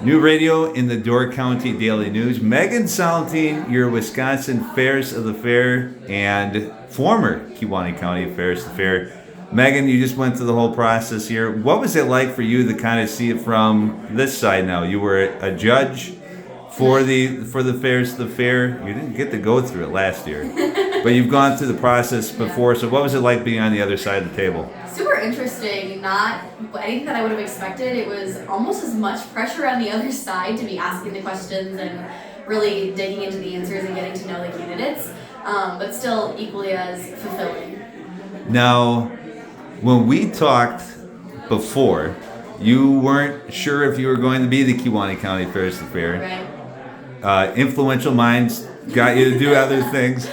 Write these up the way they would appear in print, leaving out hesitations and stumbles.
New radio in the Door County Daily News. Megan Salentine, your Wisconsin Fairest of the Fair and former Kewaunee County Fairest of the Fair. Megan, you just went through the whole process here. What was it like for you to kind of see it from this side now? You were a judge for the Fairest of the Fair. You didn't get to go through it last year, but you've gone through the process before. So what was it like being on the other side of the table? Super interesting. Not anything that I would have expected. It was almost as much pressure on the other side to be asking the questions and really digging into the answers and getting to know the candidates, but still equally as fulfilling. Now, when we talked before, you weren't sure if you were going to be the Kewaunee County Fairest of the Fair. Right. Influential minds got you to do other things.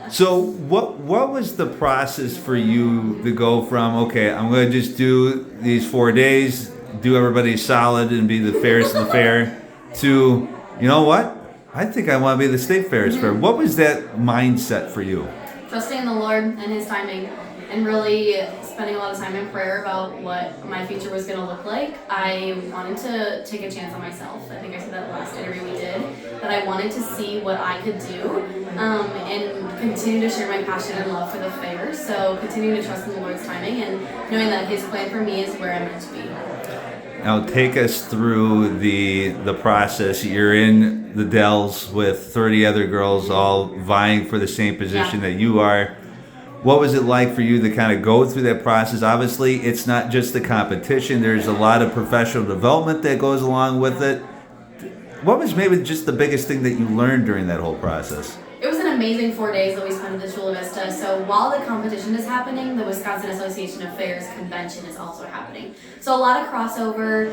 So what was the process for you to go from, okay, I'm going to just do these 4 days, do everybody solid and be the Fairest of the Fair, to, you know what? I think I want to be the State Fairest Fair. What was that mindset for you? Trusting in the Lord and His timing, and really spending a lot of time in prayer about what my future was going to look like. I wanted to take a chance on myself. I think I said that last interview we did, that I wanted to see what I could do, and continue to share my passion and love for the fair. So continuing to trust in the Lord's timing and knowing that His plan for me is where I'm meant to be. Now take us through the process. You're in the Dells with 30 other girls all vying for the same position that you are. What was it like for you to kind of go through that process? Obviously, it's not just the competition. There's a lot of professional development that goes along with it. What was maybe just the biggest thing that you learned during that whole process? It was an amazing 4 days that we spent at the Chula Vista. So while the competition is happening, the Wisconsin Association of Fairs convention is also happening. So a lot of crossover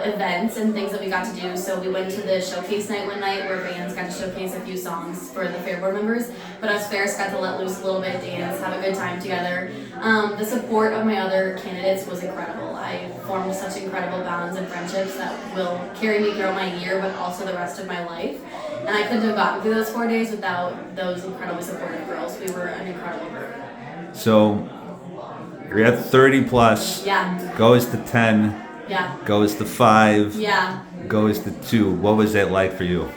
events and things that we got to do. So we went to the showcase night one night where bands got to showcase a few songs for the fair board members. But us fairs got to let loose a little bit, dance, have a good time together. The support of my other candidates was incredible. I formed such incredible bonds and friendships that will carry me throughout my year, but also the rest of my life. And I couldn't have gotten through those 4 days without those incredibly supportive girls. We were an incredible group. So you're at 30 plus. Yeah. Goes to 10. Yeah. Goes to 5. Yeah. Goes to 2. What was that like for you?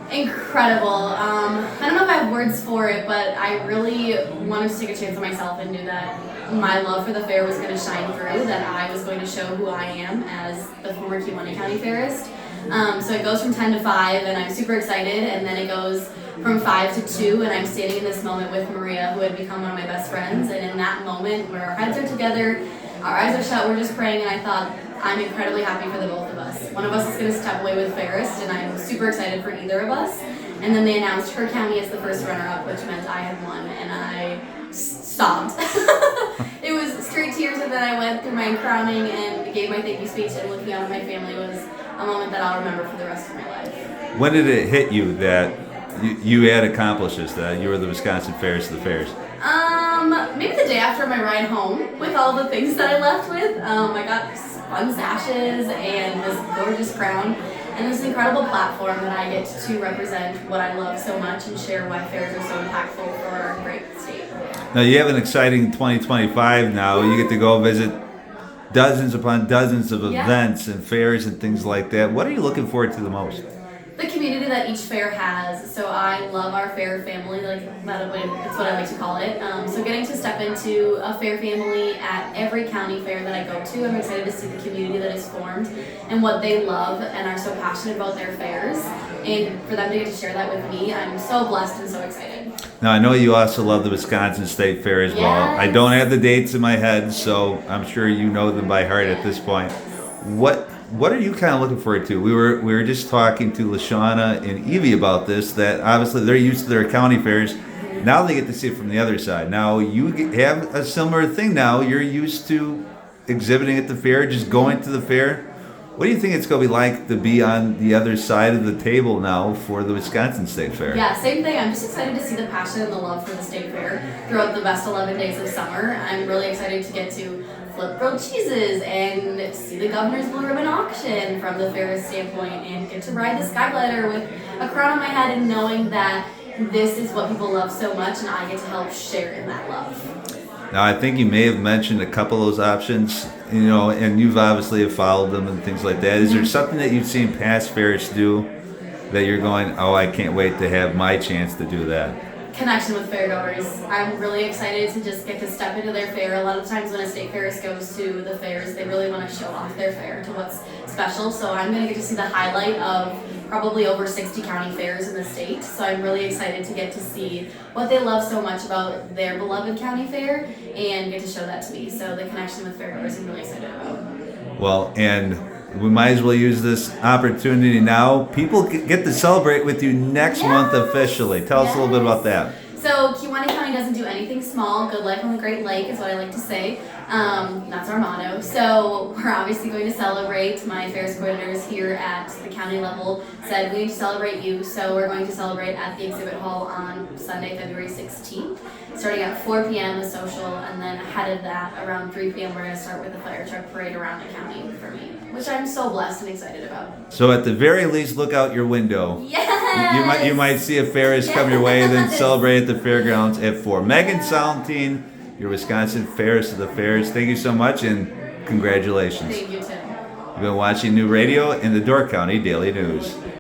Incredible. I don't know if I have words for it, but I really wanted to take a chance on myself and knew that my love for the fair was going to shine through, that I was going to show who I am as the former Kewaunee County Fairest. So it goes from 10 to 5, and I'm super excited, and then it goes from 5 to 2, and I'm standing in this moment with Maria, who had become one of my best friends, and in that moment where our heads are together, our eyes are shut, we're just praying, and I thought, I'm incredibly happy for the both of us. One of us is going to step away with Fairest, and I'm super excited for either of us. And then they announced her county as the first runner-up, which meant I had won, and I sobbed. It was straight tears, and then I went through my crowning and gave my thank you speech, and looking out at my family was a moment that I'll remember for the rest of my life. When did it hit you that you had accomplished this, that you were the Wisconsin Fairest of the Fairs? Maybe the day after my ride home with all the things that I left with. I got fun sashes and this gorgeous crown and this incredible platform that I get to represent what I love so much and share why fairs are so impactful for our great state. Now you have an exciting 2025 now. You get to go visit dozens upon dozens of events and fairs and things like that. What are you looking forward to the most? The community that each fair has. So I love our fair family, that's what I like to call it. So getting to step into a fair family at every county fair that I go to, I'm excited to see the community that is formed and what they love and are so passionate about their fairs. And for them to get to share that with me, I'm so blessed and so excited. Now I know you also love the Wisconsin State Fair as well. I don't have the dates in my head, so I'm sure you know them by heart at this point. What are you kind of looking forward to? We were just talking to LaShawna and Evie about this, that obviously they're used to their county fairs. Now they get to see it from the other side. Now you have a similar thing now. You're used to exhibiting at the fair, just going to the fair. What do you think it's going to be like to be on the other side of the table now for the Wisconsin State Fair? Yeah, same thing. I'm just excited to see the passion and the love for the state fair throughout the best 11 days of summer. I'm really excited to get to flip grilled cheeses and see the governor's blue ribbon auction from the fairest standpoint and get to ride the skyglider with a crown on my head and knowing that this is what people love so much and I get to help share in that love. Now, I think you may have mentioned a couple of those options. you know, and you've obviously have followed them and things like that. Is there something that you've seen past Fairest do that you're going, oh, I can't wait to have my chance to do that? Connection with fairgoers. I'm really excited to just get to step into their fair. A lot of times when a state fairist goes to the fairs, they really want to show off their fair to what's special. So I'm going to get to see the highlight of probably over 60 county fairs in the state. So I'm really excited to get to see what they love so much about their beloved county fair and get to show that to me. So the connection with fairgoers I'm really excited about. Well, and we might as well use this opportunity now. People get to celebrate with you next month officially. Tell us a little bit about that. So Kewaunee County doesn't do anything small. Good life on the Great Lake is what I like to say. That's our motto. So we're obviously going to celebrate. My Fairest coordinators here at the county level said we need to celebrate you. So we're going to celebrate at the exhibit hall on Sunday, February 16th. Starting at 4 p.m. the social, and then ahead of that, around 3 p.m. we're going to start with the fire truck parade around the county for me, which I'm so blessed and excited about. So at the very least, look out your window. Yes! You might see a Fairest come your way, then celebrate at the fairgrounds at 4. Megan Salentine, your Wisconsin Fairest of the Fairs. Thank you so much, and congratulations. Thank you, Tim. You've been watching New Radio in the Door County Daily News.